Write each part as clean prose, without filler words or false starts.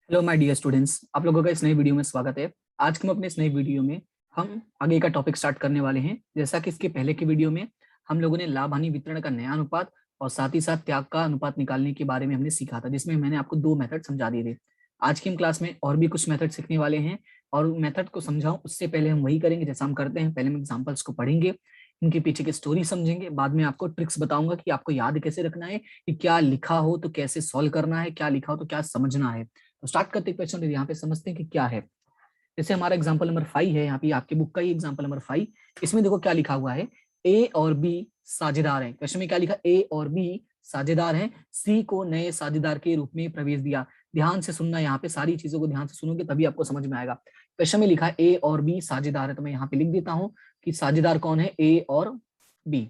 Hello my dear students, आप लोगों का इस नए वीडियो में स्वागत है। आज के हम अपने इस नए वीडियो में हम आगे का टॉपिक स्टार्ट करने वाले हैं। जैसा कि इसके पहले के वीडियो में हम लोगों ने लाभ हानि वितरण का नया अनुपात और साथ ही साथ त्याग का अनुपात निकालने के बारे में हमने सीखा था, जिसमें मैंने आपको 2 मेथड समझा दिए थे। आज की हम क्लास में और भी कुछ मेथड सीखने वाले हैं और मेथड को समझाऊं उससे पहले हम वही करेंगे जैसा हम करते हैं। पहले हम एग्जाम्पल्स को पढ़ेंगे, इनके पीछे की स्टोरी समझेंगे, बाद में आपको ट्रिक्स बताऊंगा कि आपको याद कैसे रखना है, कि क्या लिखा हो तो कैसे सॉल्व करना है, क्या लिखा हो तो क्या समझना है। तो स्टार्ट करते क्वेश्चन यहाँ पे समझते हैं कि क्या है। जैसे हमारा एग्जांपल नंबर 5 है, यहाँ पे आपकी बुक का ही एग्जांपल नंबर 5। इसमें देखो क्या लिखा हुआ है, ए और बी साझेदार हैं। क्वेश्चन में क्या लिखा, ए और बी साझेदार हैं, सी को नए साझेदार के रूप में प्रवेश दिया। ध्यान से सुनना, यहाँ पे सारी चीजों को ध्यान से सुनोगे तभी आपको समझ में आएगा। क्वेश्चन में लिखा है ए और बी साझेदार है, तो मैं यहाँ पे लिख देता हूँ कि साझेदार कौन है, ए और बी।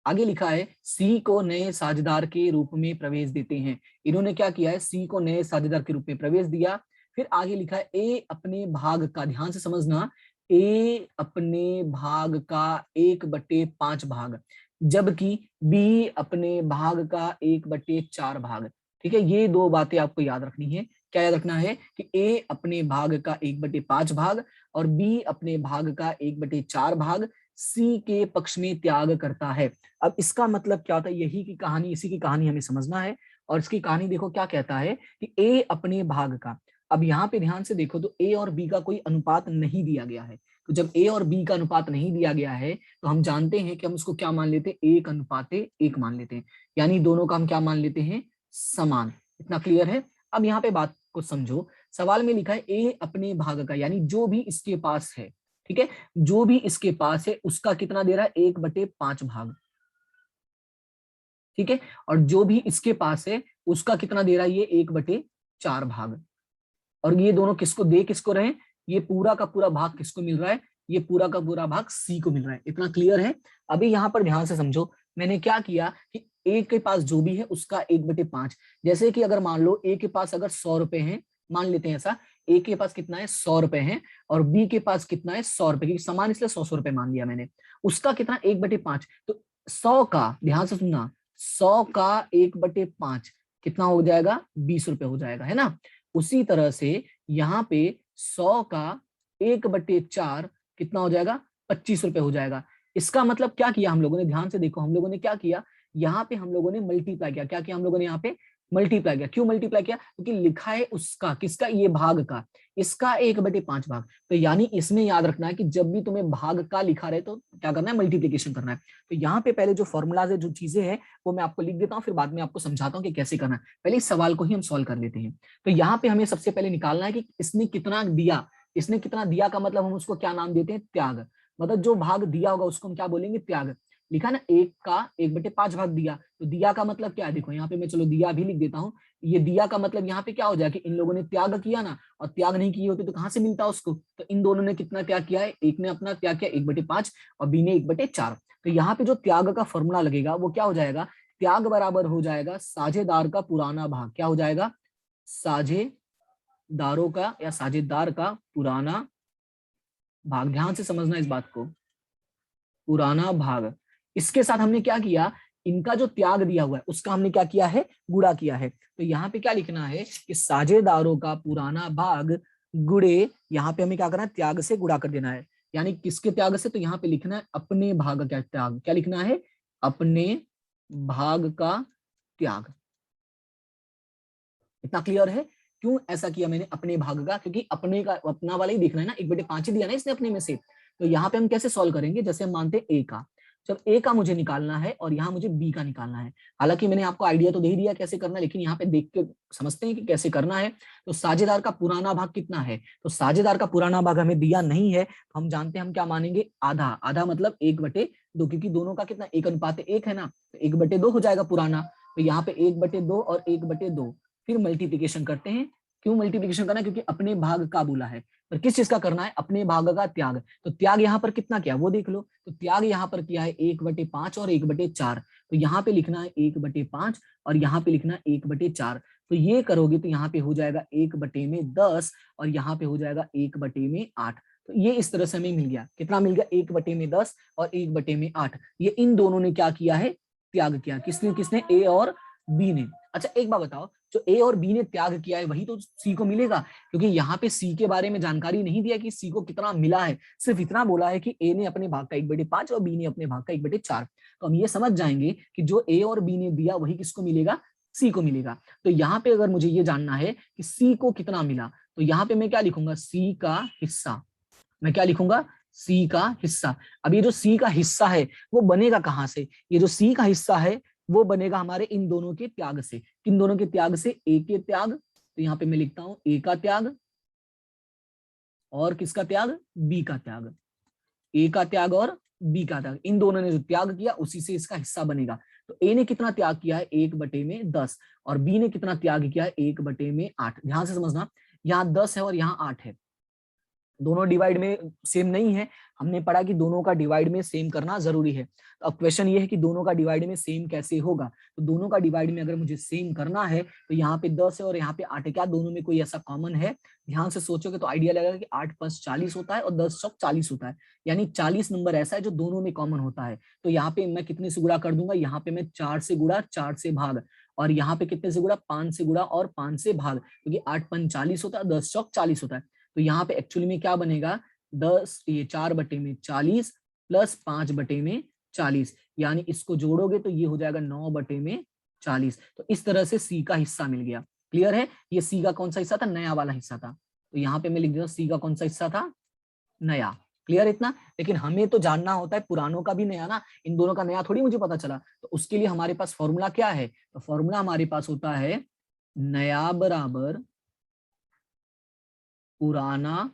आगे लिखा है सी को नए साझेदार के रूप में प्रवेश देते हैं। इन्होंने क्या किया है, सी को नए साझेदार के रूप में प्रवेश दिया। फिर आगे लिखा है ए अपने भाग का, ध्यान से समझना, ए अपने भाग का 1/5 भाग, जबकि बी अपने भाग का 1/4 भाग। ठीक है, ये 2 बातें आपको याद रखनी है। क्या याद रखना है कि ए अपने भाग का 1/5 भाग और बी अपने भाग का 1/4 भाग सी के पक्ष में त्याग करता है। अब इसका मतलब क्या होता है, यही की कहानी, इसी की कहानी हमें समझना है। और इसकी कहानी देखो क्या कहता है कि ए अपने भाग का, अब यहाँ पे ध्यान से देखो तो ए और बी का कोई अनुपात नहीं दिया गया है। तो जब ए और बी का अनुपात नहीं दिया गया है तो हम जानते हैं कि हम उसको क्या मान लेते हैं, 1:1 मान लेते हैं। यानी दोनों का हम क्या मान लेते हैं, समान। इतना क्लियर है। अब यहाँ पे बात को समझो, सवाल में लिखा है ए अपने भाग का, यानी जो भी इसके पास है, ठीक है, जो भी इसके पास है उसका कितना दे रहा है, 1/5 भाग। ठीक है, और जो भी इसके पास है उसका कितना दे रहा है, ये 1/4 भाग। और ये दोनों किसको दे किसको रहे, ये पूरा का पूरा भाग किसको मिल रहा है, ये पूरा का पूरा भाग सी को मिल रहा है। इतना क्लियर है। अभी यहाँ पर ध्यान से समझो, मैंने क्या किया कि ए के पास जो भी है उसका 1/5। जैसे कि अगर मान लो ए के पास अगर 100 रुपए हैं, मान लेते हैं ऐसा, ए के पास कितना है, 100 रुपए है, और बी के पास कितना है, 100 रुपए, क्योंकि समान इसलिए 100 रुपए मान लिया मैंने। उसका कितना, 1/5। तो 100 का, ध्यान से सुनना, 100 का 1/5 कितना हो जाएगा, 20 रुपए हो जाएगा, है ना। उसी तरह से यहाँ पे 100 का 1/4 कितना हो जाएगा, 25 रुपए हो जाएगा। इसका मतलब क्या किया हम लोगों ने, ध्यान से देखो, हम लोगों ने क्या किया, यहाँ पे हम लोगों ने मल्टीप्लाई किया। क्या किया हम लोगों ने, यहाँ पे मल्टीप्लाई किया। क्यों मल्टीप्लाई किया, क्योंकि लिखा है उसका, किसका, ये भाग का, इसका 1/5 भाग। तो यानी इसमें याद रखना है कि जब भी तुम्हें भाग का लिखा रहे तो क्या करना है, मल्टीप्लीकेशन करना है। तो यहाँ पे पहले जो फॉर्मूलाज है, जो चीजें हैं, वो मैं आपको लिख देता हूँ, फिर बाद में आपको समझाता हूँ कि कैसे करना है। पहले इस सवाल को ही हम सॉल्व कर लेते हैं। तो यहाँ पे हमें सबसे पहले निकालना है कि इसने कितना दिया। इसने कितना दिया का मतलब हम उसको क्या नाम देते हैं, त्याग। मतलब जो भाग दिया होगा उसको हम क्या बोलेंगे, त्याग। लिखा ना, 1 का 1/5 भाग दिया, तो दिया का मतलब क्या है, देखो यहाँ पे मैं चलो दिया भी लिख देता हूँ। ये दिया का मतलब यहाँ पे क्या हो जाए कि इन लोगों ने त्याग किया ना, और त्याग नहीं किए होते तो कहाँ से मिलता उसको। तो इन दोनों ने कितना त्याग किया है, एक ने अपना त्याग किया 1/5 और बी ने 1/4। तो यहाँ पे जो त्याग का फॉर्मूला लगेगा वो क्या हो जाएगा, त्याग बराबर हो जाएगा साझेदार का पुराना भाग। क्या हो जाएगा, साझेदारों का या साझेदार का पुराना भाग। ध्यान से समझना इस बात को, पुराना भाग। इसके साथ हमने क्या किया, इनका जो त्याग दिया हुआ है उसका हमने क्या किया है, गुणा किया है। तो यहाँ पे क्या लिखना है कि साझेदारों का पुराना भाग गुणे, यहाँ पे हमें क्या करना है, त्याग से गुणा कर देना है। यानी किसके त्याग से, तो यहाँ पे लिखना है अपने भाग का त्याग। क्या लिखना है, अपने भाग का त्याग। इतना क्लियर है। क्यों ऐसा किया मैंने अपने भाग का, क्योंकि अपने का अपना वाला ही देखना है ना, 1/5 ही दिया ना इसने अपने में से। तो यहाँ पे हम कैसे सॉल्व करेंगे, जैसे हम मानते हैं ए का, जब ए का मुझे निकालना है और यहाँ मुझे बी का निकालना है। हालांकि मैंने आपको आइडिया तो दे ही दिया कैसे करना है, लेकिन यहाँ पे देख के समझते हैं कि कैसे करना है। तो साझेदार का पुराना भाग कितना है, तो साझेदार का पुराना भाग हमें दिया नहीं है, तो हम जानते हैं हम क्या मानेंगे, आधा। आधा मतलब 1/2, क्योंकि दोनों का कितना 1:1 है ना, तो 1/2 हो जाएगा पुराना। तो यहाँ पे 1/2 और 1/2, फिर मल्टीप्लीकेशन करते हैं। क्यों मल्टीप्लीकेशन करना है, क्योंकि अपने भाग का बोला है। पर किस चीज का करना है, अपने भाग का त्याग। तो त्याग यहाँ पर कितना किया वो देख लो। तो त्याग यहाँ पर किया है 1/5 और 1/4। तो यहाँ पे लिखना है 1/5 और यहाँ पे लिखना है 1/4। तो ये करोगे तो यहाँ पे हो जाएगा 1/10 और यहाँ पे हो जाएगा 1/8। तो ये इस तरह से हमें मिल गया, कितना मिल गया, 1/10 और 1/8। ये इन दोनों ने क्या किया है, त्याग किया। किसने किसने, ए और बी ने। अच्छा एक बात बताओ, जो ए और बी ने त्याग किया है वही तो सी को मिलेगा, क्योंकि यहाँ पे सी के बारे में जानकारी नहीं दिया कि सी को कितना मिला है, सिर्फ इतना बोला है कि ए ने अपने भाग का 1/5 और बी ने अपने भाग का 1/4। तो हम ये समझ जाएंगे कि जो ए और बी ने दिया वही किसको मिलेगा, सी को मिलेगा। तो यहाँ पे अगर मुझे ये जानना है कि सी को कितना मिला, तो यहाँ पे मैं क्या लिखूंगा, सी का हिस्सा। मैं क्या लिखूंगा, सी का हिस्सा। अब ये जो सी का हिस्सा है वो बनेगा कहां से, ये जो सी का हिस्सा है वो बनेगा हमारे इन दोनों के त्याग से। किन दोनों के त्याग से, ए के त्याग, तो यहाँ पे मैं लिखता हूं ए का त्याग, और किसका त्याग, बी का त्याग। ए का त्याग और बी का त्याग, इन दोनों ने जो त्याग किया उसी से इसका हिस्सा बनेगा। तो ए ने कितना त्याग किया है, 1/10, और बी ने कितना त्याग किया है, 1/8। ध्यान से समझना, यहाँ 10 है और यहाँ 8 है, दोनों डिवाइड में सेम नहीं है। हमने पढ़ा कि दोनों का डिवाइड में सेम करना जरूरी है। तो अब क्वेश्चन ये है कि दोनों का डिवाइड में सेम कैसे होगा। तो दोनों का डिवाइड में अगर मुझे सेम करना है तो यहाँ पे 10 है और यहाँ पे 8 है, क्या दोनों में कोई ऐसा कॉमन है? ध्यान से सोचोगे तो आइडिया लगेगा कि 8 × 5 = 40 होता है और 10 × 40 होता है, यानी 40 नंबर ऐसा है जो दोनों में कॉमन होता है। तो यहाँ पे मैं कितने से गुणा कर दूंगा, यहाँ पे मैं 4 से गुणा, 4 से भाग, और यहाँ पे कितने से गुणा, 5 से गुणा और 5 से भाग, क्योंकि 8 × 5 = 40 होता है, 10 × 40 होता है। तो यहाँ पे एक्चुअली में क्या बनेगा, 4/40 प्लस 5/40, यानी इसको जोड़ोगे तो ये हो जाएगा 9/40। तो इस तरह से सी का हिस्सा मिल गया। क्लियर है, ये सी का कौन सा हिस्सा था, नया वाला हिस्सा था। तो यहाँ पे मैं लिख देता हूँ सी का कौन सा हिस्सा था, नया। क्लियर इतना? लेकिन हमें तो जानना होता है पुरानों का भी नया ना, इन दोनों का नया थोड़ी मुझे पता चला। तो उसके लिए हमारे पास फॉर्मूला क्या है, तो फॉर्मूला हमारे पास होता है नया बराबर पुराना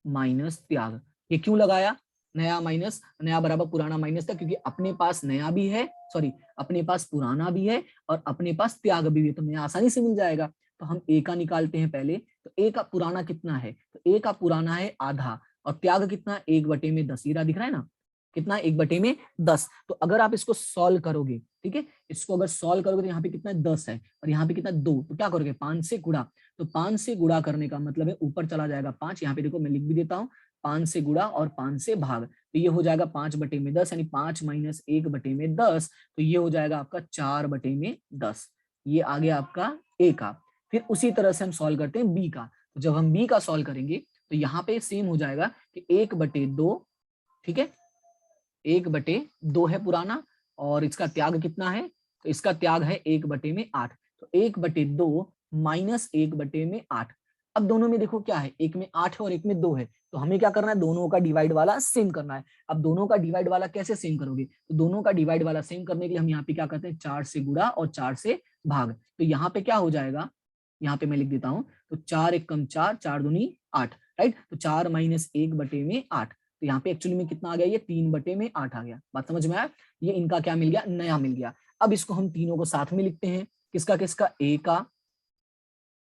माइनस त्याग। ये क्यों लगाया, नया माइनस, नया बराबर पुराना माइनस त्याग, क्योंकि अपने पास नया भी है, सॉरी अपने पास पुराना भी है और अपने पास त्याग भी है, तो नया आसानी से मिल जाएगा। तो हम ए का निकालते हैं पहले। तो ए का पुराना कितना है, तो ए का पुराना है आधा, और त्याग कितना, 1/10। ये दिख रहा है ना, कितना, 1/10। तो अगर आप इसको सॉल्व करोगे, ठीक है, इसको अगर सॉल्व करोगे तो यहाँ पे कितना 10 है और यहाँ पे कितना 2, तो क्या करोगे, 5 से गुणा। तो 5 से गुणा करने का मतलब है ऊपर चला जाएगा 5, यहाँ पे देखो मैं लिख भी देता हूँ, 5 से गुणा और 5 से भाग, तो ये हो जाएगा 5/10, यानी 5 - 1/10, तो ये हो जाएगा आपका 4/10। ये आ गया आपका ए का। फिर उसी तरह से हम सॉल्व करते हैं बी का। तो जब हम बी का सॉल्व करेंगे तो यहाँ पे सेम हो जाएगा कि 1/2, ठीक है, 1/2 है पुराना, और इसका त्याग कितना है, तो इसका त्याग है 1/8। तो 1/2 माइनस 1/8। अब दोनों में देखो क्या है, एक में 8 है और एक में 2 है, तो हमें क्या करना है, दोनों का डिवाइड वाला सेम करना है। अब दोनों का डिवाइड वाला कैसे सेम करोगे, तो दोनों का डिवाइड वाला सेम करने के लिए हम यहाँ पे क्या करते हैं, 4 से गुणा और 4 से भाग। तो यहाँ पे क्या हो जाएगा, यहाँ पे मैं लिख देता हूँ, तो 4 × 1 = 4, 4 दूनी 8, राइट। तो 4 - 1/8, तो यहाँ पे एक्चुअली में कितना आ गया, ये 3/8 आ गया। बात समझ में आया, ये इनका क्या मिल गया, नया मिल गया। अब इसको हम तीनों को साथ में लिखते हैं, किसका किसका, ए का,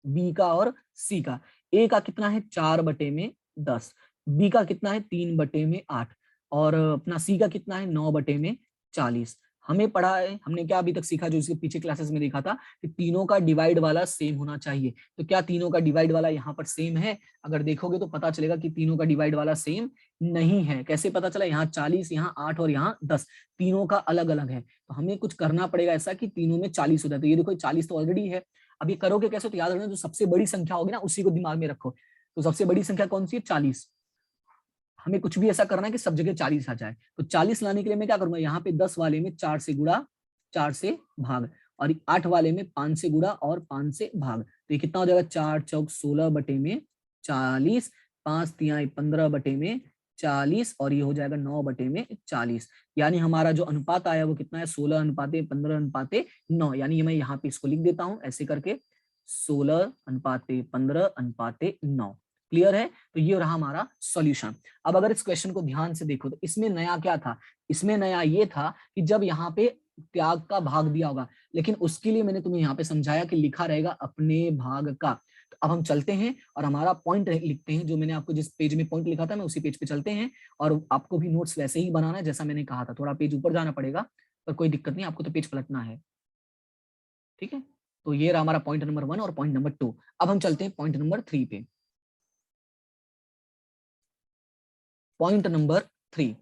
बी का और सी का। ए का कितना है, 4/10, बी का कितना है, 3/8, और अपना सी का कितना है, 9/40। हमें पढ़ा है, हमने क्या अभी तक सीखा, जो इसके पीछे क्लासेस में देखा था कि तीनों का डिवाइड वाला सेम होना चाहिए। तो क्या तीनों का डिवाइड वाला यहाँ पर सेम है, अगर देखोगे तो पता चलेगा कि तीनों का डिवाइड वाला सेम नहीं है। कैसे पता चला, यहाँ 40, यहाँ 8 और यहाँ 10, तीनों का अलग अलग है। तो हमें कुछ करना पड़ेगा ऐसा कि तीनों में 40 हो जाए। तो ये देखो 40 तो ऑलरेडी है। अब ये करोगे कैसे, तो याद रखना जो सबसे बड़ी संख्या होगी ना उसी को दिमाग में रखो। तो सबसे बड़ी संख्या कौन सी है, 40। हमें कुछ भी ऐसा करना है कि सब जगह 40 आ जाए। तो 40 लाने के लिए मैं क्या करूंगा, यहाँ पे 10 वाले में 4 से गुणा, 4 से भाग, और 8 वाले में 5 से गुणा और 5 से भाग। तो ये कितना हो जाएगा, 4 × 4 = 16/40, 5 × 3 = 15/40, और ये हो जाएगा 9/40। यानी हमारा जो अनुपात आया वो कितना है, 16:15:9। यानी मैं यहाँ पे इसको लिख देता हूँ ऐसे करके, 16:15:9। क्लियर है, तो ये रहा हमारा सॉल्यूशन। अब अगर इस क्वेश्चन को ध्यान से देखो तो इसमें नया क्या था, इसमें नया ये था कि जब यहाँ पे त्याग का भाग दिया होगा, लेकिन उसके लिए मैंने तुम्हें यहाँ पे समझाया कि लिखा रहेगा अपने भाग का। तो अब हम चलते हैं और हमारा पॉइंट लिखते हैं, जो मैंने आपको जिस पेज में पॉइंट लिखा था मैं उसी पेज पे चलते हैं। और आपको भी नोट्स वैसे ही बनाना है जैसा मैंने कहा था, थोड़ा पेज ऊपर जाना पड़ेगा पर कोई दिक्कत नहीं, आपको तो पेज पलटना है, ठीक है। तो ये रहा हमारा पॉइंट नंबर 1 और पॉइंट नंबर 2। अब हम चलते हैं पॉइंट नंबर 3 पे। पॉइंट नंबर 3,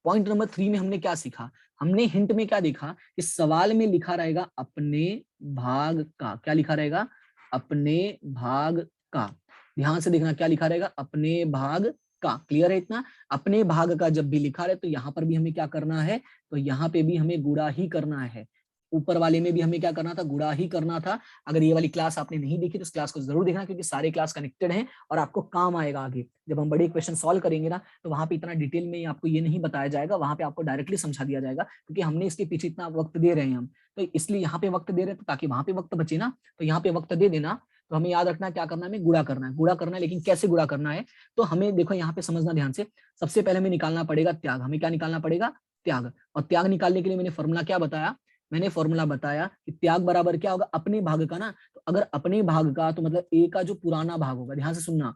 पॉइंट नंबर 3 में हमने क्या सीखा, हमने हिंट में क्या देखा कि सवाल में लिखा रहेगा अपने भाग का, क्या लिखा रहेगा, अपने भाग का। ध्यान से देखना क्या लिखा रहेगा, अपने भाग का। क्लियर है इतना। अपने भाग का जब भी लिखा रहे तो यहाँ पर भी हमें क्या करना है, तो यहाँ पे भी हमें गुणा ही करना है। ऊपर वाले में भी हमें क्या करना था, गुणा ही करना था। अगर ये वाली क्लास आपने नहीं देखी तो इस क्लास को जरूर देखना, क्योंकि सारे क्लास कनेक्टेड हैं और आपको काम आएगा आगे जब हम बड़े क्वेश्चन सॉल्व करेंगे ना, तो वहां पे इतना डिटेल में आपको ये नहीं बताया जाएगा, वहां पे आपको डायरेक्टली समझा दिया जाएगा, क्योंकि हमने इसके पीछे इतना वक्त दे रहे हैं हम, तो इसलिए यहाँ पे वक्त दे रहे हैं ताकि वहां पे वक्त बचे ना, तो यहाँ पे वक्त दे देना। तो हमें याद रखना क्या करना है, हमें गुणा करना है, गुणा करना है, लेकिन कैसे गुणा करना है, तो हमें देखो यहाँ पे समझना ध्यान से। सबसे पहले हमें निकालना पड़ेगा त्याग। हमें क्या निकालना पड़ेगा, त्याग। और त्याग निकालने के लिए मैंने फॉर्मूला क्या बताया, मैंने फॉर्मूला बताया कि त्याग बराबर क्या होगा, अपने भाग का ना। तो अगर अपने भाग का तो मतलब ए का जो पुराना भाग होगा, ध्यान से सुनना,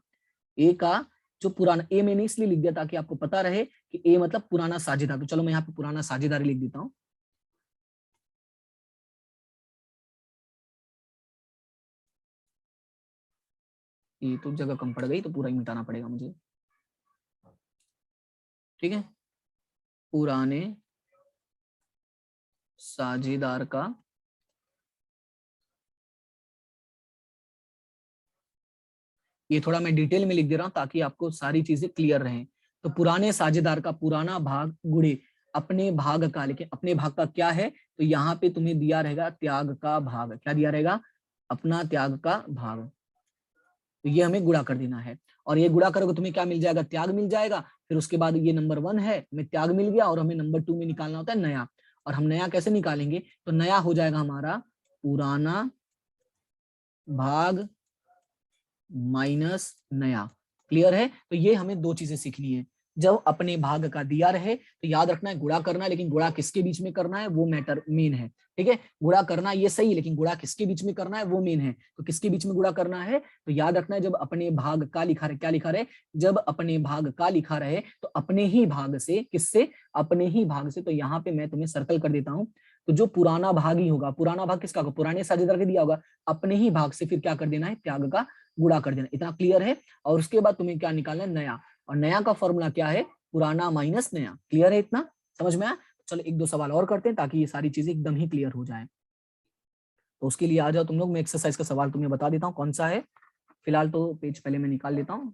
ए का जो पुराना, ए मैंने इसलिए लिख दिया ताकि आपको पता रहे कि ए मतलब पुराना साझेदार। तो चलो मैं यहाँ पे पुराना साझेदार लिख देता हूँ। ये तो जगह कम पड़ गई तो पूरा ही मिटाना पड़ेगा मुझे, ठीक है। पुराने साझेदार का ये थोड़ा मैं डिटेल में लिख दे रहा हूं ताकि आपको सारी चीजें क्लियर रहें। तो पुराने साझेदार का पुराना भाग गुणे अपने भाग का, लेकिन अपने भाग का क्या है, तो यहाँ पे तुम्हें दिया रहेगा त्याग का भाग। क्या दिया रहेगा, अपना त्याग का भाग। तो ये हमें गुणा कर देना है, और ये गुणा करोगे तुम्हें क्या मिल जाएगा, त्याग मिल जाएगा। फिर उसके बाद ये नंबर 1 है, हमें त्याग मिल गया, और हमें नंबर 2 में निकालना होता है नया। और हम नया कैसे निकालेंगे, तो नया हो जाएगा हमारा पुराना भाग माइनस नया। क्लियर है। तो ये हमें दो चीजें सीखनी है। जब अपने भाग का दिया रहे तो याद रखना है गुणा करना है, लेकिन गुणा किसके बीच में करना है वो मैटर मेन है, ठीक है। गुणा करना ये सही, लेकिन गुणा किसके बीच में करना है वो मेन है। तो किसके बीच में गुणा करना है, तो याद रखना है जब अपने भाग का लिखा रहे, क्या लिखा रहे, जब अपने भाग का लिखा रहे तो अपने ही भाग से, किससे, अपने ही भाग से। तो यहाँ पे मैं तुम्हें सर्कल कर देता हूँ। तो जो पुराना भाग ही होगा, पुराना भाग किसका होगा, पुराने साझेदार के दिया होगा, अपने ही भाग से फिर क्या कर देना है, त्याग का गुणा कर देना। इतना क्लियर है। और उसके बाद तुम्हें क्या निकालना है, नया। और नया का फॉर्मूला क्या है, पुराना माइनस नया। क्लियर है इतना, समझ में आया। चलो एक दो सवाल और करते हैं ताकि ये सारी चीजें एकदम ही क्लियर हो जाए। तो उसके लिए आ जाओ तुम लोग, मैं एक्सरसाइज का सवाल तुम्हें बता देता हूँ कौन सा है। फिलहाल तो पेज पहले मैं निकाल लेता हूँ,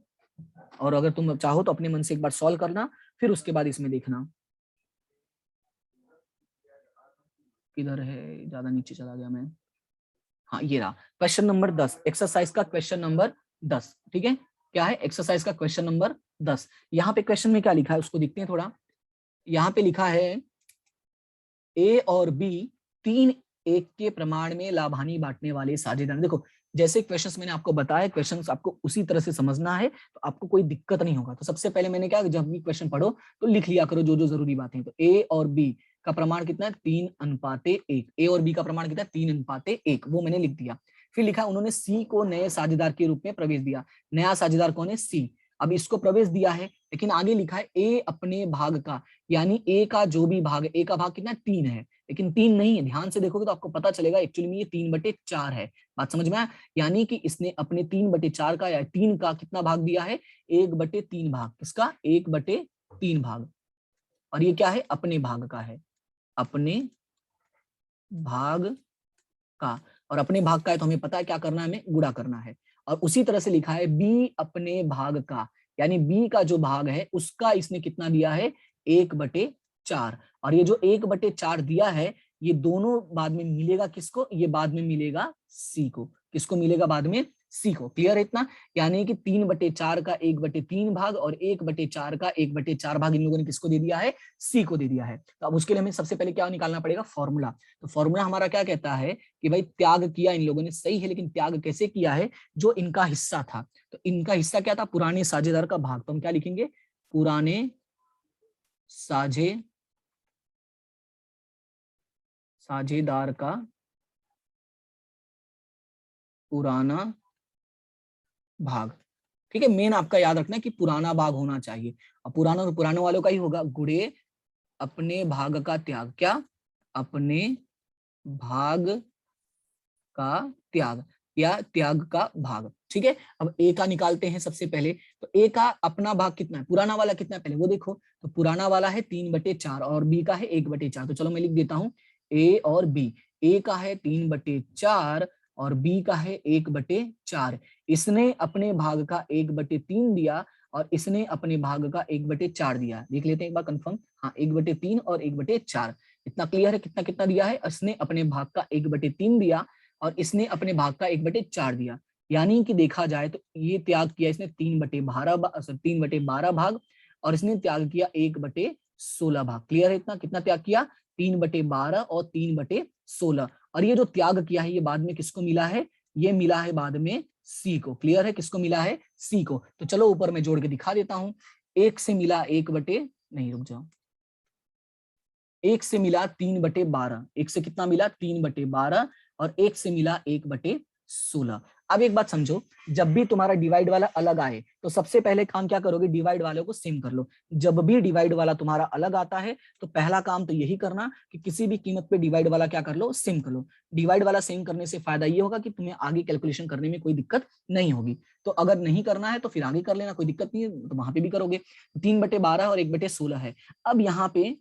और अगर तुम चाहो तो अपने मन से एक बार सॉल्व करना, फिर उसके बाद इसमें देखना। किधर है, ज्यादा नीचे चला गया मैं। हाँ ये रहा क्वेश्चन नंबर 10, एक्सरसाइज का क्वेश्चन नंबर 10, ठीक है। क्या है, एक्सरसाइज का क्वेश्चन नंबर 10। यहाँ पे क्वेश्चन में क्या लिखा है उसको देखते हैं थोड़ा। यहाँ पे लिखा है ए और बी तीन एक के प्रमाण में लाभानी बांटने वाले साझेदार। देखो जैसे क्वेश्चंस मैंने आपको बताया, क्वेश्चंस आपको उसी तरह से समझना है, तो आपको कोई दिक्कत नहीं होगा। तो सबसे पहले मैंने क्या, जब भी क्वेश्चन पढ़ो तो लिख लिया करो जो जो जरूरी बातें। तो ए और बी का प्रमाण कितना है, 3:1। ए और बी का प्रमाण कितना है, 3:1, वो मैंने लिख दिया। फिर लिखा उन्होंने सी को नए साझेदार के रूप में प्रवेश दिया। नया साझेदार कौन है, सी। अब इसको प्रवेश दिया है, लेकिन आगे लिखा है ए अपने भाग का, यानी ए का जो भी भाग है, ए का भाग कितना 3 है, लेकिन 3 नहीं है। ध्यान से देखोगे तो आपको पता चलेगा एक्चुअली में ये 3/4 है। बात समझ में आया। यानी कि इसने अपने 3/4 का या 3 का कितना भाग दिया है, 1/3 भाग। किसका, 1/3 भाग। और ये क्या है, अपने भाग का है, अपने भाग का। और अपने भाग का है तो हमें पता है क्या करना है, हमें गुणा करना है। और उसी तरह से लिखा है बी अपने भाग का, यानी बी का जो भाग है उसका इसने कितना दिया है, 1/4। और ये जो 1/4 दिया है, ये दोनों बाद में मिलेगा किसको, ये बाद में मिलेगा सी को। किसको मिलेगा बाद में, सी को। क्लियर है इतना। यानी कि 3/4 का 1/3 भाग और 1/4 का 1/4 भाग इन लोगों ने किसको दे दिया है, सी को दे दिया है। तो अब उसके लिए हमें सबसे पहले क्या निकालना पड़ेगा, फॉर्मूला। तो फॉर्मूला हमारा क्या कहता है कि भाई त्याग किया इन लोगों ने, सही है, लेकिन त्याग कैसे किया है, जो इनका हिस्सा था। तो इनका हिस्सा क्या था, पुराने साझेदार का भाग। तो हम क्या लिखेंगे, पुराने साझेदार का पुराना भाग। ठीक है, मेन आपका याद रखना है कि पुराना भाग होना चाहिए, और पुराना तो पुराने वालों का ही होगा। गुणे अपने भाग का त्याग, क्या, अपने भाग का त्याग। या त्याग का भाग। ठीक है, अब ए का निकालते हैं सबसे पहले। तो ए का अपना भाग कितना है, पुराना वाला कितना है पहले वो देखो। तो पुराना वाला है 3/4 और बी का है 1/4। तो चलो मैं लिख देता हूँ ए और बी। ए का है 3/4 और बी का है 1/4। इसने अपने भाग का 1/3 दिया और इसने अपने भाग का 1/4 दिया। देख लेते हैं एक बार कंफर्म। हाँ, 1/3 और 1/4 इतना क्लियर है। कितना कितना दिया है, इसने अपने भाग का 1/3 दिया और इसने अपने भाग का 1/4 दिया। यानी कि देखा जाए तो ये त्याग किया इसने 3/12 भाग और इसने त्याग किया 1/16 भाग। क्लियर है इतना, कितना त्याग किया, 3/12 और 3/16। और ये जो त्याग किया है ये बाद में किसको मिला है, ये मिला है बाद में सी को। क्लियर है, किसको मिला है, सी को। तो चलो ऊपर में जोड़ के दिखा देता हूं। एक से मिला 1 नहीं रुक जाओ, एक से मिला 3/12। एक से कितना मिला 3/12 और एक से मिला 1/16। अब एक बात समझो, जब भी तुम्हारा डिवाइड वाला अलग आए तो सबसे पहले काम क्या करोगे, डिवाइड वाले को सेम कर लो। जब भी डिवाइड वाला तुम्हारा अलग आता है तो पहला काम तो यही करना कि किसी भी कीमत पे डिवाइड वाला क्या कर लो, सेम कर लो। डिवाइड वाला सेम करने से फायदा ये होगा कि तुम्हें आगे कैलकुलेशन करने में कोई दिक्कत नहीं होगी। तो अगर नहीं करना है तो फिर आगे कर लेना, कोई दिक्कत नहीं है, तो वहां पे भी करोगे। 3/12 और 1/16 है। अब यहाँ पे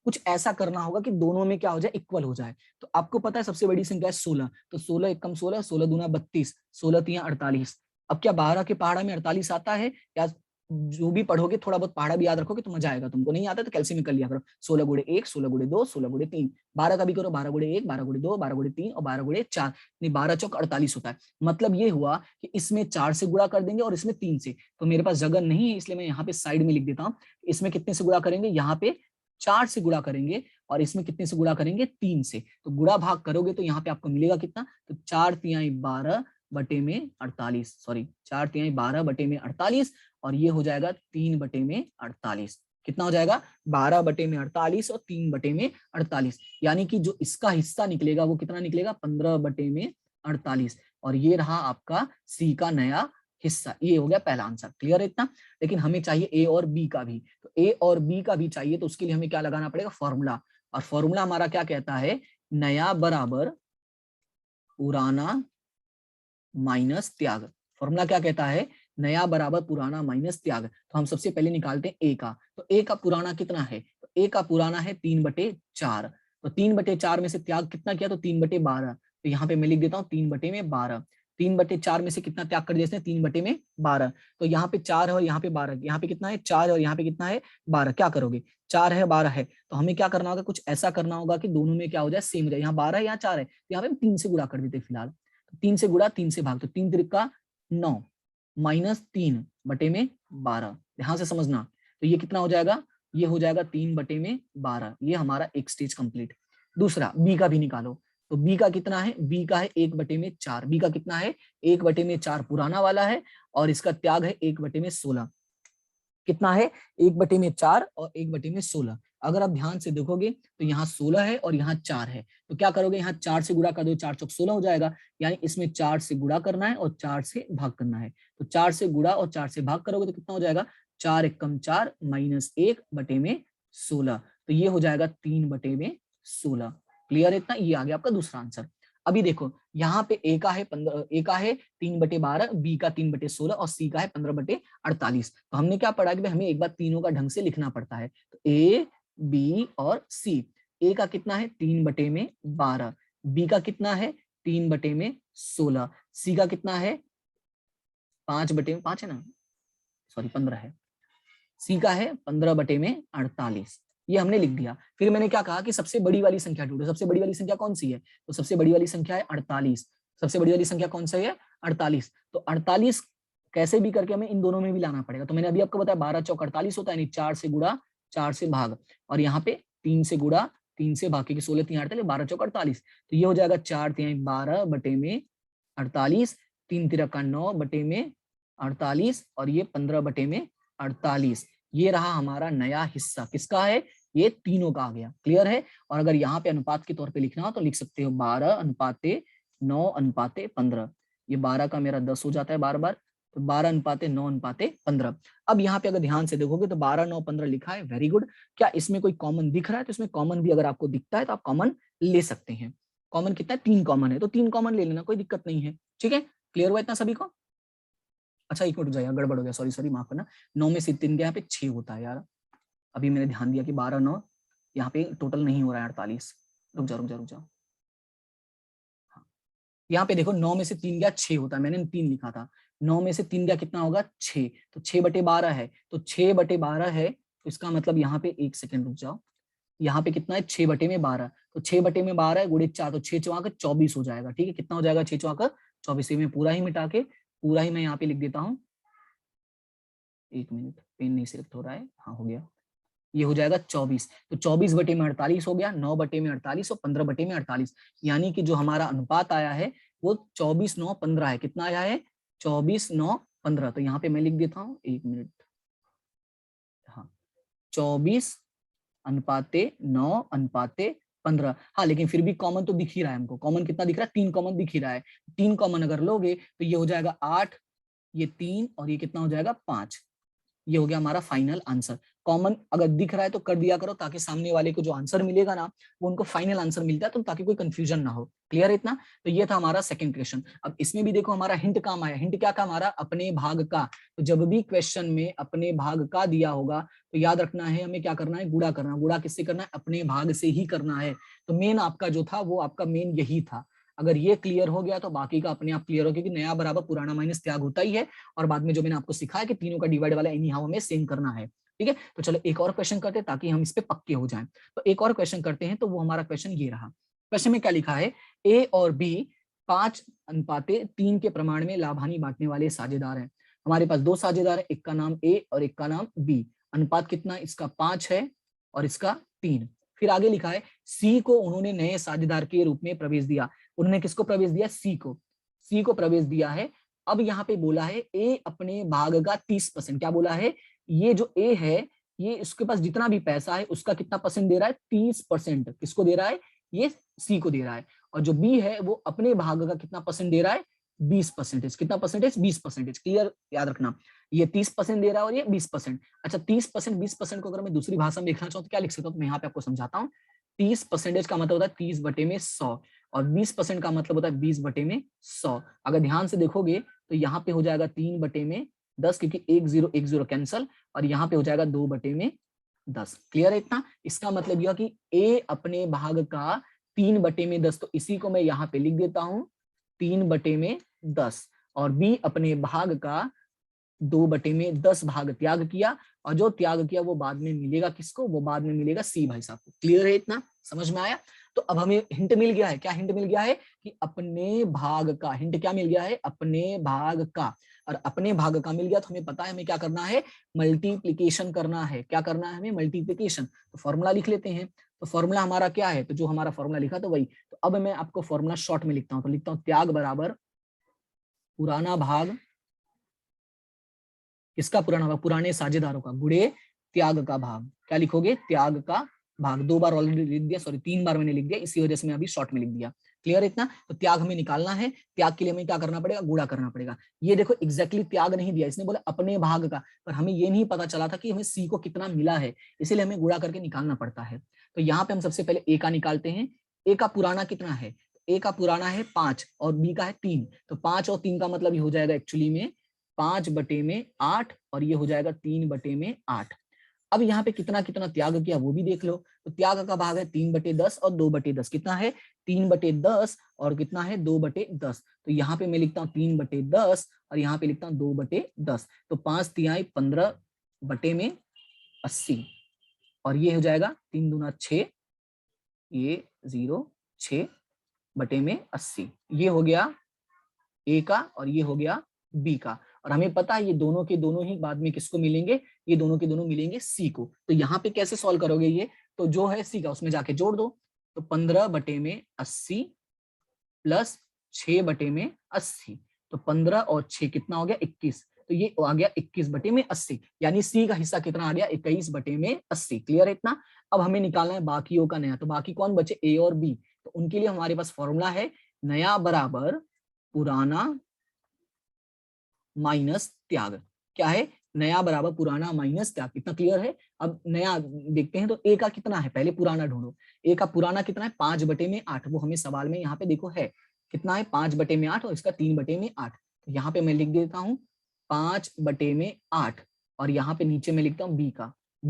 कुछ ऐसा करना होगा कि दोनों में क्या हो जाए, इक्वल हो जाए। तो आपको पता है सबसे बड़ी संख्या है 16। तो 16 एकम 16, 16 दूना 32, 16 तिया 48। अब क्या 12 के पहाड़ा में 48 आता है, या जो भी पढ़ोगे थोड़ा बहुत पहाड़ा भी याद रखोगे तो मजा आएगा। तुमको नहीं आता तो कैल्सियम में कर लिया करो। 16 गुणे 1, 16 गुणे 2, 16 गुणे 3। 12 का भी करो, 12 गुणे 1, 12 गुणे 2, 12 गुणे 3 और 12 गुणे 4। नहीं, 12 चौक 48 होता है। मतलब ये हुआ कि इसमें 4 से गुणा कर देंगे और इसमें 3 से। तो मेरे पास जगह नहीं है इसलिए मैं यहाँ पे साइड में लिख देता हूँ। इसमें कितने से गुणा करेंगे, यहाँ पे 4 से गुणा करेंगे और इसमें कितने से गुणा करेंगे, 3 से। तो गुणा भाग करोगे तो यहाँ पे आपको मिलेगा कितना, तो 4 तिहाई 12 बटे में 48, सॉरी 4 तिहाई 12 बटे में 48 और ये हो जाएगा 3 बटे में 48। कितना हो जाएगा, 12 बटे में 48 और 3 बटे में 48। यानी कि जो इसका हिस्सा निकलेगा वो कितना निकलेगा, 15 बटे में 48। और ये रहा आपका सी का नया हिस्सा। ये हो गया पहला आंसर। क्लियर है इतना। लेकिन हमें चाहिए ए और बी का भी। तो ए और बी का भी चाहिए तो उसके लिए हमें क्या लगाना पड़ेगा, फॉर्मूला। और फॉर्मूला हमारा क्या कहता है, नया बराबर पुराना माइनस त्याग। फॉर्मूला क्या कहता है, नया बराबर पुराना माइनस त्याग। तो हम सबसे पहले निकालते हैं ए का। तो ए का पुराना कितना है, तो ए का पुराना है 3/4। तो 3/4 में से त्याग कितना किया, तो 3/12। तो यहाँ पे मैं लिख देता हूँ 3/12। 3/4 में से कितना त्याग कर दिया इसने, 3/12। तो यहाँ पे 4 है और यहाँ पे 12, यहाँ पे कितना है 4 है और यहाँ पे कितना है 12। क्या करोगे, 4 है 12 है, तो हमें क्या करना होगा, कुछ ऐसा करना होगा कि दोनों में क्या हो जाए, सेम हो जाए। यहाँ 12 है यहाँ 4 है, तो यहाँ पे 3 से गुणा कर देते फिलहाल। 3 से गुणा 3 से भाग, तो 3 त्रिका 9 माइनस 3 बटे में 12। ध्यान से समझना। तो ये कितना हो जाएगा, ये हो जाएगा 3 बटे में 12। ये हमारा एक स्टेज कंप्लीट। दूसरा बी का भी निकालो। तो बी का कितना है, बी का है 1/4। बी का कितना है, 1/4 पुराना वाला है और इसका त्याग है 1/16। कितना है, 1/4 और 1/16। अगर आप ध्यान से देखोगे तो यहाँ 16 है और यहाँ 4 है। तो क्या करोगे, यहाँ 4 से गुणा कर दो, 4 चौक 16 हो जाएगा। यानी इसमें 4 से गुणा करना है और 4 से भाग करना है। तो 4 से गुणा और 4 से भाग करोगे तो कितना हो जाएगा, 4 एकम 4 माइनस 1 बटे में 16। तो ये हो जाएगा 3 बटे में 16। क्लियर है इतना। ये आ गया आपका दूसरा आंसर। अभी देखो यहाँ पे ए का है 15, ए का है 3/12, बी का 3/16 और सी का है 15/48। तो हमने क्या पढ़ा कि भाई हमें एक बार तीनों का ढंग से लिखना पड़ता है। तो ए बी और सी। ए का कितना है 3/12, बी का कितना है 3/16, सी का कितना है 5/5 है ना, सॉरी 15 है, सी का है 15/48। ये हमने लिख दिया। फिर मैंने क्या कहा कि सबसे बड़ी वाली संख्या ढूंढो। सबसे बड़ी वाली संख्या कौन सी है, तो सबसे बड़ी वाली संख्या है 48। सबसे बड़ी वाली संख्या कौन सी है, 48। तो 48 कैसे भी करके हमें इन दोनों में भी लाना पड़ेगा। तो मैंने अभी आपको बताया 12 चौक 48 होता है, यानी 4 से गुणा 4 से भाग, और यहाँ पे 3 से गुणा 3 से भाग, क्योंकि 16 3 48, 12 चौक 48। तो ये हो जाएगा 4 3 12 बटे में 48, 3 तिरका 9 बटे में 48 और ये 15 बटे में 48। ये रहा हमारा नया हिस्सा। किसका है, ये तीनों का आ गया। क्लियर है। और अगर यहाँ पे अनुपात के तौर पे लिखना हो तो लिख सकते हो 12:9:15। ये 12 का मेरा 10 हो जाता है बार बार, तो 12:9:15। अब यहाँ पे अगर ध्यान से देखोगे तो 12:9:15 लिखा है। Very good. क्या इसमें कोई कॉमन दिख रहा है, तो इसमें कॉमन भी अगर आपको दिखता है तो आप कॉमन ले सकते हैं। कॉमन कितना है, 3 कॉमन है, तो 3 कॉमन ले लेना, कोई दिक्कत नहीं है। ठीक है, क्लियर हुआ इतना सभी को? अच्छा एक मिनट जाइए, गड़बड़ हो गया, सॉरी माफ करना। 9 में से 3 यहाँ पे 6 होता है यार, अभी मैंने ध्यान दिया कि 12 9 यहाँ पे टोटल नहीं हो रहा है 48। रुक जाओ। हाँ, यहाँ पे देखो 9 में से 3 गया 6 होता है, मैंने 3 लिखा था। 9 में से 3 गया कितना होगा 6, तो 6/12 है, तो 6/12 है, तो इसका मतलब यहाँ पे 1 सेकेंड रुक जाओ, यहाँ पे कितना है 6/12, तो 6/12 है गुणित 4, तो 6 चौका 24 हो जाएगा। ठीक है, कितना हो जाएगा 6 चौका 24, में पूरा ही मिटा के पूरा ही मैं यहाँ पे लिख देता हूँ। 1 मिनट, पेन नहीं सिलेक्ट हो रहा है, हाँ हो गया, ये हो जाएगा 24, तो 24/48 हो गया, 9/48 और 15/48, यानी कि जो हमारा अनुपात आया है वो 24:9:15 है। कितना आया है 24:9:15, तो यहाँ पे मैं लिख देता हूँ, 1 मिनट, हाँ 24:9:15। हाँ लेकिन फिर भी कॉमन तो दिख ही रहा है हमको, कॉमन कितना दिख रहा है 3 कॉमन दिख ही रहा है, 3 कॉमन अगर लोगे तो ये हो जाएगा 8, ये 3 और ये कितना हो जाएगा 5, ये हो गया हमारा फाइनल आंसर। कॉमन अगर दिख रहा है तो कर दिया करो, ताकि सामने वाले को जो आंसर मिलेगा ना वो उनको फाइनल आंसर मिलता है, तो ताकि कोई कंफ्यूजन ना हो। क्लियर है इतना? तो ये था हमारा सेकंड क्वेश्चन। अब इसमें भी देखो हमारा हिंट काम आया, हिंट क्या था हमारा, अपने भाग का। तो जब भी क्वेश्चन में अपने भाग का दिया होगा तो याद रखना है हमें क्या करना है, गुणा करना। गुणा किससे करना है, अपने भाग से ही करना है। तो मेन आपका जो था वो आपका मेन यही था। अगर ये क्लियर हो गया तो बाकी का अपने आप क्लियर हो, क्योंकि नया बराबर पुराना माइनस त्याग होता ही है। और बाद में जो मैंने आपको सिखाया कि तीनों का डिवाइड वाला एनी हाउ हमें सेम करना है। ठीक है, तो चलो एक और क्वेश्चन करते हैं ताकि हम इस पे पक्के हो जाएं। तो एक और क्वेश्चन करते हैं, तो वो हमारा क्वेश्चन ये रहा। क्वेश्चन में क्या लिखा है, ए और बी 5:3 के प्रमाण में लाभानी बांटने वाले साझेदार हैं। हमारे पास 2 साझेदार है, एक का नाम ए और एक का नाम बी। अनुपात कितना, इसका 5 है और इसका 3। फिर आगे लिखा है सी को उन्होंने नए साझेदार के रूप में प्रवेश दिया। उन्होंने किसको प्रवेश दिया, सी को, सी को प्रवेश दिया है। अब यहाँ पे बोला है ए अपने भाग का 30%, क्या बोला है, ये जो ए है ये इसके पास जितना भी पैसा है उसका कितना परसेंट दे रहा है, 30%। किसको दे रहा है, ये सी को दे रहा है। और जो बी है वो अपने भाग का कितना परसेंट दे रहा है, 20%। कितना परसेंटेज, 20%। क्लियर, याद रखना, ये 30% दे रहा है और ये 20%। अच्छा 30% 20% को अगर मैं दूसरी भाषा में लिखना चाहूँ तो क्या लिख सकता हूँ, मैं यहाँ पे आपको समझाता हूँ। 30% का मतलब होता है 30/100 और 20% का मतलब होता है 20/100। अगर ध्यान से देखोगे तो यहाँ पे हो जाएगा 3/10, क्योंकि 1 0 1 0 कैंसल, और यहाँ पे हो जाएगा 2/10। क्लियर है इतना? इसका मतलब यह कि ए अपने भाग का 3/10, तो इसी को मैं यहाँ पे लिख देता हूँ 3/10, और बी अपने भाग का 2/10 भाग त्याग किया, और जो त्याग किया वो बाद में मिलेगा किसको, वो बाद में मिलेगा सी भाई साहब को। क्लियर है इतना, समझ में आया? तो अब हमें हिंट मिल गया है, क्या हिंट मिल गया है कि अपने भाग का, हिंट क्या मिल गया है, अपने भाग का। और अपने भाग का मिल गया तो हमें पता है हमें क्या करना है, मल्टीप्लीकेशन करना है। क्या करना है हमें, मल्टीप्लीकेशन। तो फॉर्मूला लिख लेते हैं। तो फॉर्मूला हमारा क्या है, तो जो हमारा फॉर्मूला लिखा तो वही। तो अब मैं आपको फॉर्मूला शॉर्ट में लिखता हूँ, तो लिखता हूँ त्याग बराबर पुराना भाग, किसका पुराना भाग, पुराने साझेदारों का, गुणे त्याग का भाग। क्या लिखोगे, त्याग का भाग। 2 बार ऑलरेडी लिख दिया, सॉरी 3 बार मैंने लिख दिया, इसी वजह से मैं अभी शॉर्ट में लिख दिया। क्लियर इतना? तो त्याग हमें निकालना है, त्याग के लिए हमें क्या करना पड़ेगा, गुणा करना पड़ेगा। ये देखो एग्जैक्टली त्याग नहीं दिया, इसने बोला अपने भाग का, पर हमें ये नहीं पता चला था कि हमें सी को कितना मिला है, इसीलिए हमें गुणा करके निकालना पड़ता है। तो यहाँ पे हम सबसे पहले ए का निकालते हैं। ए का पुराना कितना है, ए का पुराना है 5 और बी का है 3, तो 5 और 3 का मतलब ये हो जाएगा एक्चुअली में 5/8, और ये हो जाएगा 3/8। अब यहाँ पे कितना कितना त्याग किया वो भी देख लो। तो त्याग का भाग है 3/10 और 2/10। कितना है, 3/10 और कितना है 2/10। तो यहाँ पे मैं लिखता हूँ 3/10 और यहाँ पे लिखता हूँ 2/10। तो 5 तिहाई 15/80, और ये हो जाएगा 3 दूना 6, ये 0 6/80। ये हो गया ए का और ये हो गया बी का। और हमें पता है ये दोनों के दोनों ही बाद में किसको मिलेंगे, ये दोनों के दोनों मिलेंगे सी को। तो यहाँ पे कैसे सॉल्व करोगे ये, तो जो है सी का उसमें जाके जोड़ दो। तो 15/80 प्लस 6/80, तो 15 और 6 कितना हो गया 21, तो ये आ गया 21/80, यानी सी का हिस्सा कितना आ गया 21/80। क्लियर है इतना? अब हमें निकालना है बाकियों का नया। तो बाकी कौन बचे, ए और बी। तो उनके लिए हमारे पास फॉर्मूला है नया बराबर पुराना माइनस त्याग। क्या है, नया बराबर पुराना माइनस त्याग, इतना क्लियर है। अब नया देखते हैं तो ए का कितना है, पहले पुराना ढूंढो। ए का पुराना कितना है, 5/8, वो हमें सवाल में यहाँ पे देखो है कितना है, 5/8 और इसका 3/8। तो यहाँ पे मैं लिख देता हूँ 5/8 और यहाँ पे नीचे मैं लिखता हूँ बी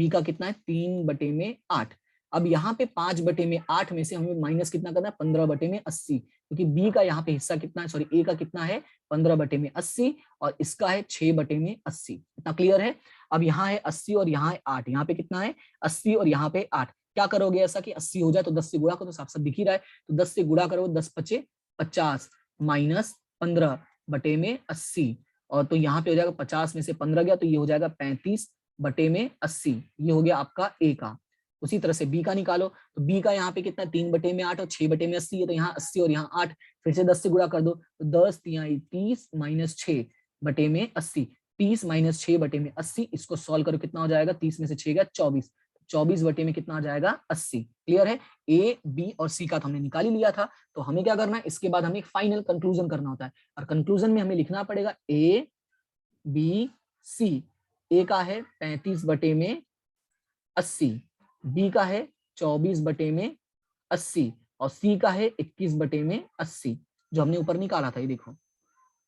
का कितना है 3/8। अब यहाँ पे 5/8 में से हमें माइनस कितना करना है 15/80, क्योंकि बी का यहाँ पे हिस्सा कितना है, सॉरी ए का कितना है 15/80 और इसका है 6/80। इतना क्लियर है। अब यहाँ है 80 और यहाँ है 8, यहाँ पे कितना है 80 और यहाँ पे 8। क्या करोगे ऐसा कि 80 हो जाए तो 10 से गुणा करो, तो साफ साफ दिख ही रहा है। तो 10 से गुणा करो, 10×5 = 50 माइनस 15/80 और तो यहाँ पे हो जाएगा 50 में से 15 गया तो ये हो जाएगा 35/80। ये हो गया आपका ए का। उसी तरह से बी का निकालो, तो बी का यहाँ पे कितना 3/8 और 6/80 है, तो यहाँ 80 और यहाँ 8, फिर से 10 से गुणा कर दो, तो 10 × 30 माइनस 6/80, 30 माइनस 6/80। इसको सॉल्व करो, कितना हो जाएगा 30 में से 6 गया 24, 24 कितना आ जाएगा 80। क्लियर है। ए बी और सी का तो हमने निकाल ही लिया था, तो हमें क्या करना है, इसके बाद हमें फाइनल कंक्लूजन करना होता है और कंक्लूजन में हमें लिखना पड़ेगा ए बी सी। ए का है 35/80, बी का है 24/80 और सी का है 21/80, जो हमने ऊपर निकाला था। ये देखो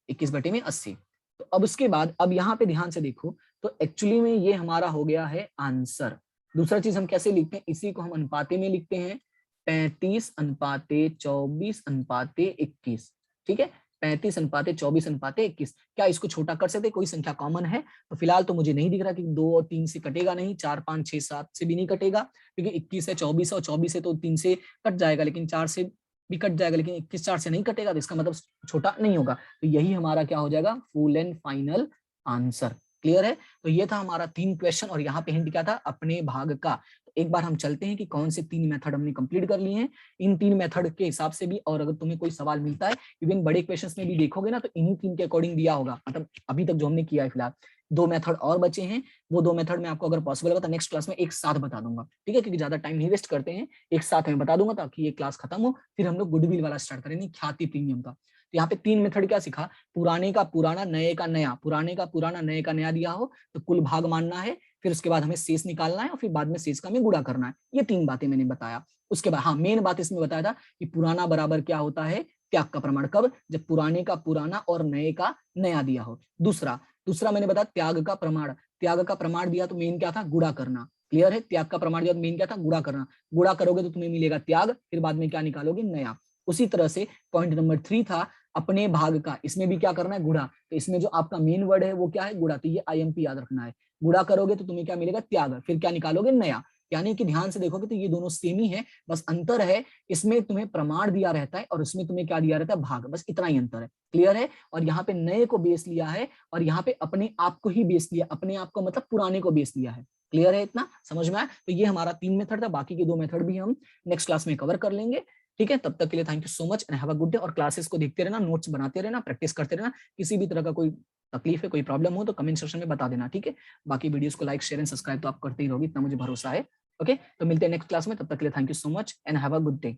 21/80। तो अब उसके बाद अब यहाँ पे ध्यान से देखो, तो एक्चुअली में ये हमारा हो गया है आंसर। दूसरा चीज हम कैसे लिखते हैं, इसी को हम अनुपाते में लिखते हैं, 35/24/21। ठीक है, 35/24/21। क्या इसको छोटा कर सकते, कोई संख्या कॉमन है? तो फिलहाल तो मुझे नहीं दिख रहा कि 2 और 3 से कटेगा नहीं, 4 5 6 7 से भी नहीं कटेगा, क्योंकि 21 है 24 है और 24 है तो 3 से कट जाएगा, लेकिन 4 से भी कट जाएगा, लेकिन 21 4 से नहीं कटेगा, तो इसका मतलब छोटा नहीं होगा। तो यही हमारा क्या हो जाएगा, full and final answer. Clear है। तो ये था हमारा 3 क्वेश्चन और यहाँ पे हिंट क्या था, अपने भाग का। तो एक बार हम चलते हैं कि कौन से 3 मेथड हमने कंप्लीट कर लिए हैं। इन 3 मेथड के हिसाब से भी, और अगर तुम्हें कोई सवाल मिलता है इवन बड़े क्वेश्चंस में भी देखोगे ना, तो इन्हीं 3 के अकॉर्डिंग दिया होगा। मतलब अभी तक जो हमने किया है, फिलहाल 2 मेथड और बचे हैं, वो 2 मेथड में आपको अगर पॉसिबल होगा तो नेक्स्ट क्लास में एक साथ बता दूंगा। ठीक है, क्योंकि ज्यादा टाइम नहीं वेस्ट करते हैं, एक साथ में बता दूंगा ताकि ये क्लास खत्म हो, फिर हम लोग गुडविल वाला स्टार्ट करेंगे, ख्याति प्रीमियम का। तो यहाँ पे 3 मेथड क्या सिखा, पुराने का पुराना, नए का नया, पुराने का पुराना, नए का नया दिया हो तो कुल भाग मानना है, फिर उसके बाद हमें शेष निकालना है और फिर बाद में शेष का हमें गुणा करना है। ये 3 बातें मैंने बताया। उसके बाद हाँ, मेन बात इसमें बताया था कि पुराना बराबर क्या होता है, त्याग का प्रमाण। कब, जब पुराने का पुराना और नए का नया दिया हो। दूसरा मैंने बताया त्याग का प्रमाण। त्याग का प्रमाण दिया तो मेन क्या था, गुणा करना। क्लियर है, त्याग का प्रमाण दिया तो मेन क्या था, गुणा करना। गुणा करोगे तो तुम्हें मिलेगा त्याग, फिर बाद में क्या निकालोगे, नया। उसी तरह से पॉइंट नंबर 3 था अपने भाग का, इसमें भी क्या करना है, गुणा। तो इसमें जो आपका मेन वर्ड है वो क्या है, गुणा। तो ये IMP याद रखना है। गुणा करोगे तो तुम्हें क्या मिलेगा, त्याग, फिर क्या निकालोगे, नया। यानी कि ध्यान से देखोगे तो ये दोनों सेम ही है, बस अंतर है इसमें तुम्हें प्रमाण दिया रहता है और इसमें तुम्हें क्या दिया रहता है, भाग। बस इतना ही अंतर है। क्लियर है। और यहाँ पे नए को बेस लिया है और यहाँ पे अपने आप को ही बेस लिया, अपने आप को मतलब पुराने को बेस लिया है। क्लियर है, इतना समझ में आया। तो ये हमारा 3 मेथड था, बाकी के 2 मेथड भी हम नेक्स्ट क्लास में कवर कर लेंगे। ठीक है, तब तक के लिए thank you so much and have a good day. और क्लासेस को देखते रहना, नोट्स बनाते रहना, प्रैक्टिस करते रहना। किसी भी तरह का कोई तकलीफ है, कोई प्रॉब्लम हो तो कमेंट सेक्शन में बता देना। ठीक है, बाकी वीडियोस को लाइक शेयर एंड सब्सक्राइब तो आप करते ही रहोगे, इतना मुझे भरोसा है। ओके, तो मिलते हैं नेक्स्ट क्लास में, तब तक के लिए thank you so much and have a good day.